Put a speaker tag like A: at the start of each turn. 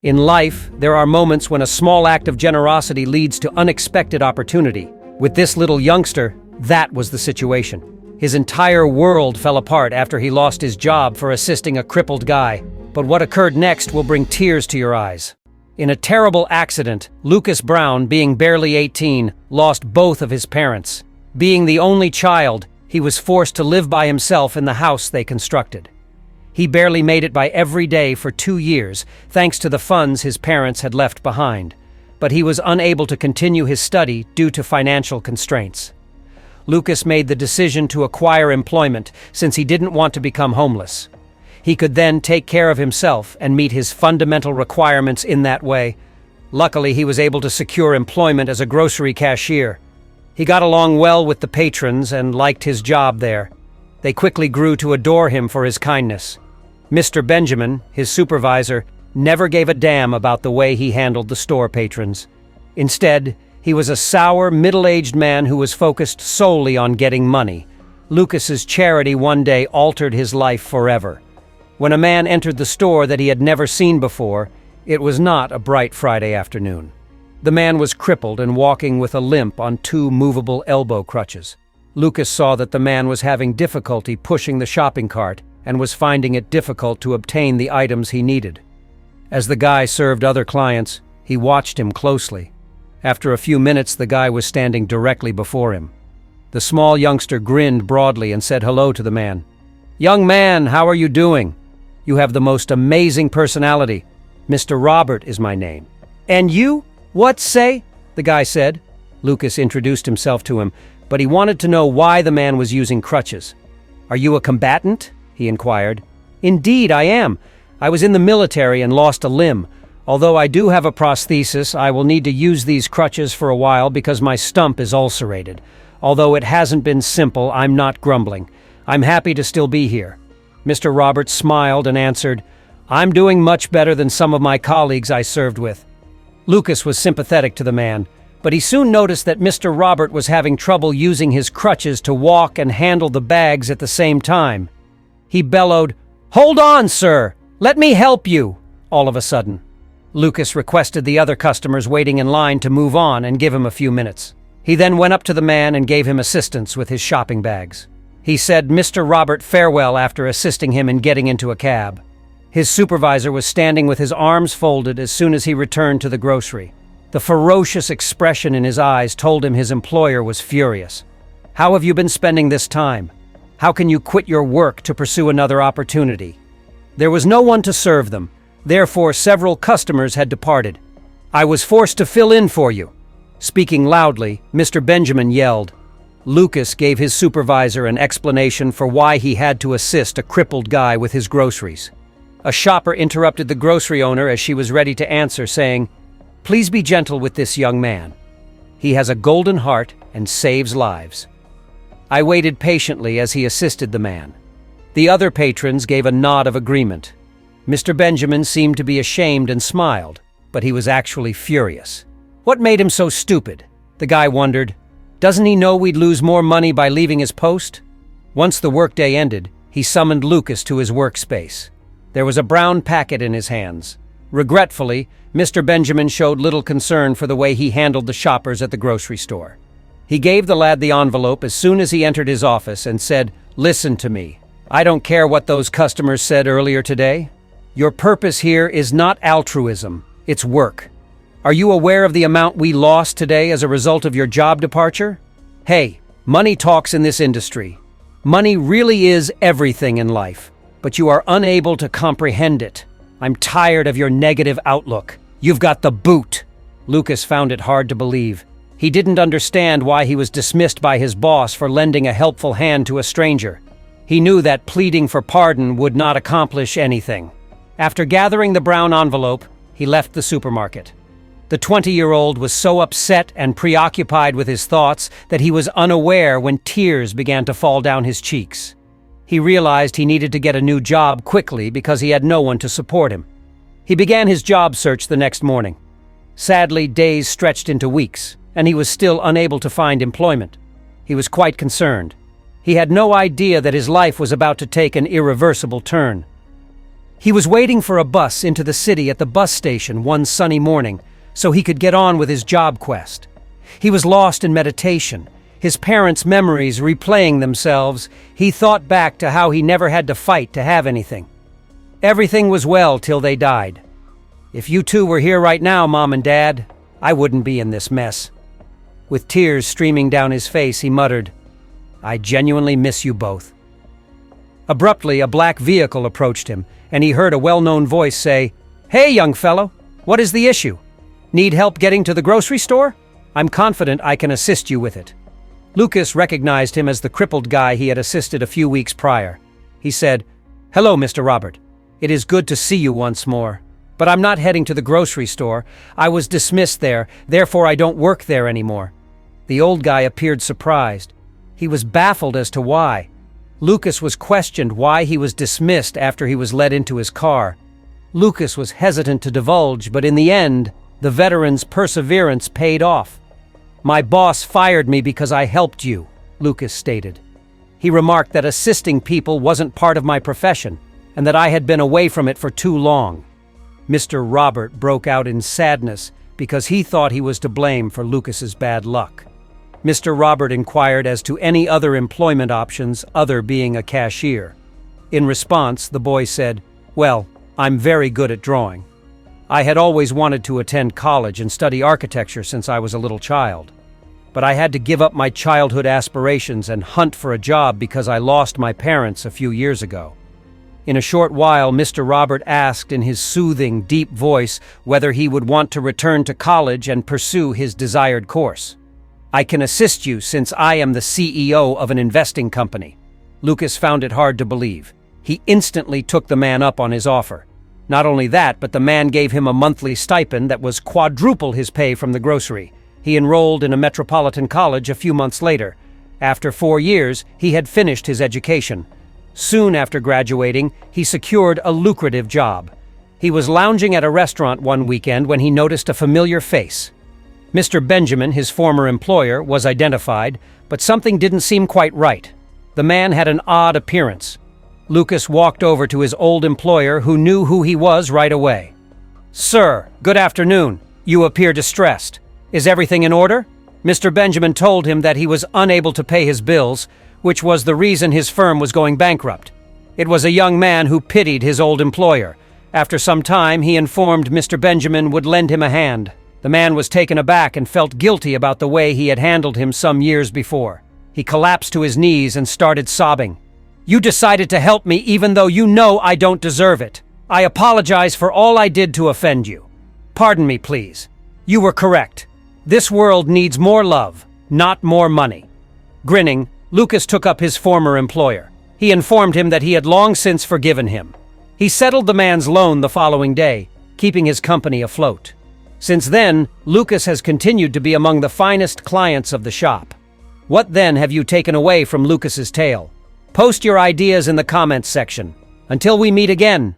A: In life, there are moments when a small act of generosity leads to unexpected opportunity. With this little youngster, that was the situation. His entire world fell apart after he lost his job for assisting a crippled guy. But what occurred next will bring tears to your eyes. In a terrible accident, Lucas Brown, being barely 18, lost both of his parents. Being the only child, he was forced to live by himself in the house they constructed. He barely made it by every day for 2 years, thanks to the funds his parents had left behind. But he was unable to continue his study due to financial constraints. Lucas made the decision to acquire employment since he didn't want to become homeless. He could then take care of himself and meet his fundamental requirements in that way. Luckily, he was able to secure employment as a grocery cashier. He got along well with the patrons and liked his job there. They quickly grew to adore him for his kindness. Mr. Benjamin, his supervisor, never gave a damn about the way he handled the store patrons. Instead, he was a sour, middle-aged man who was focused solely on getting money. Lucas's charity one day altered his life forever. When a man entered the store that he had never seen before, it was not a bright Friday afternoon. The man was crippled and walking with a limp on 2 movable elbow crutches. Lucas saw that the man was having difficulty pushing the shopping cart and was finding it difficult to obtain the items he needed. As the guy served other clients, he watched him closely. After a few minutes, the guy was standing directly before him. The small youngster grinned broadly and said hello to the man. "Young man, how are you doing? You have the most amazing personality. Mr. Robert is my name." "And you? What say?" the guy said. Lucas introduced himself to him, but he wanted to know why the man was using crutches. "Are you a combatant?" he inquired. "Indeed, I am. I was in the military and lost a limb. Although I do have a prosthesis, I will need to use these crutches for a while because my stump is ulcerated. Although it hasn't been simple, I'm not grumbling. I'm happy to still be here." Mr. Roberts smiled and answered, "I'm doing much better than some of my colleagues I served with." Lucas was sympathetic to the man, but he soon noticed that Mr. Robert was having trouble using his crutches to walk and handle the bags at the same time. He bellowed, "Hold on, sir! Let me help you!" all of a sudden. Lucas requested the other customers waiting in line to move on and give him a few minutes. He then went up to the man and gave him assistance with his shopping bags. He said Mr. Robert farewell after assisting him in getting into a cab. His supervisor was standing with his arms folded as soon as he returned to the grocery. The ferocious expression in his eyes told him his employer was furious. "How have you been spending this time? How can you quit your work to pursue another opportunity?" There was no one to serve them. Therefore, several customers had departed. "I was forced to fill in for you." Speaking loudly, Mr. Benjamin yelled. Lucas gave his supervisor an explanation for why he had to assist a crippled guy with his groceries. A shopper interrupted the grocery owner as she was ready to answer, saying, "Please be gentle with this young man. He has a golden heart and saves lives." I waited patiently as he assisted the man. The other patrons gave a nod of agreement. Mr. Benjamin seemed to be ashamed and smiled, but he was actually furious. What made him so stupid? The guy wondered. Doesn't he know we'd lose more money by leaving his post? Once the workday ended, he summoned Lucas to his workspace. There was a brown packet in his hands. Regretfully, Mr. Benjamin showed little concern for the way he handled the shoppers at the grocery store. He gave the lad the envelope as soon as he entered his office and said, "Listen to me. I don't care what those customers said earlier today. Your purpose here is not altruism, it's work. Are you aware of the amount we lost today as a result of your job departure? Hey, money talks in this industry. Money really is everything in life, but you are unable to comprehend it. I'm tired of your negative outlook. You've got the boot." Lucas found it hard to believe. He didn't understand why he was dismissed by his boss for lending a helpful hand to a stranger. He knew that pleading for pardon would not accomplish anything. After gathering the brown envelope, he left the supermarket. The 20-year-old was so upset and preoccupied with his thoughts that he was unaware when tears began to fall down his cheeks. He realized he needed to get a new job quickly because he had no one to support him. He began his job search the next morning. Sadly, days stretched into weeks, and he was still unable to find employment. He was quite concerned. He had no idea that his life was about to take an irreversible turn. He was waiting for a bus into the city at the bus station one sunny morning so he could get on with his job quest. He was lost in meditation, his parents' memories replaying themselves. He thought back to how he never had to fight to have anything. Everything was well till they died. If you two were here right now, Mom and Dad, I wouldn't be in this mess. With tears streaming down his face, he muttered, "I genuinely miss you both." Abruptly, a black vehicle approached him, and he heard a well-known voice say, "Hey, young fellow, what is the issue? Need help getting to the grocery store? I'm confident I can assist you with it." Lucas recognized him as the crippled guy he had assisted a few weeks prior. He said, "Hello, Mr. Robert. It is good to see you once more. But I'm not heading to the grocery store. I was dismissed there, therefore I don't work there anymore." The old guy appeared surprised. He was baffled as to why. Lucas was questioned why he was dismissed after he was led into his car. Lucas was hesitant to divulge, but in the end, the veteran's perseverance paid off. "My boss fired me because I helped you," Lucas stated. He remarked that assisting people wasn't part of my profession, and that I had been away from it for too long. Mr. Robert broke out in sadness because he thought he was to blame for Lucas's bad luck. Mr. Robert inquired as to any other employment options other being a cashier. In response, the boy said, "Well, I'm very good at drawing. I had always wanted to attend college and study architecture since I was a little child. But I had to give up my childhood aspirations and hunt for a job because I lost my parents a few years ago." In a short while, Mr. Robert asked in his soothing, deep voice whether he would want to return to college and pursue his desired course. "I can assist you since I am the CEO of an investing company." Lucas found it hard to believe. He instantly took the man up on his offer. Not only that, but the man gave him a monthly stipend that was quadruple his pay from the grocery. He enrolled in a metropolitan college a few months later. After 4 years, he had finished his education. Soon after graduating, he secured a lucrative job. He was lounging at a restaurant one weekend when he noticed a familiar face. Mr. Benjamin, his former employer, was identified, but something didn't seem quite right. The man had an odd appearance. Lucas walked over to his old employer, who knew who he was right away. "Sir, good afternoon. You appear distressed. Is everything in order?" Mr. Benjamin told him that he was unable to pay his bills, which was the reason his firm was going bankrupt. It was a young man who pitied his old employer. After some time, he informed Mr. Benjamin would lend him a hand. The man was taken aback and felt guilty about the way he had handled him some years before. He collapsed to his knees and started sobbing. "You decided to help me even though you know I don't deserve it. I apologize for all I did to offend you. Pardon me, please. You were correct. This world needs more love, not more money." Grinning, Lucas took up his former employer. He informed him that he had long since forgiven him. He settled the man's loan the following day, keeping his company afloat. Since then, Lucas has continued to be among the finest clients of the shop. What then have you taken away from Lucas's tale? Post your ideas in the comments section. Until we meet again,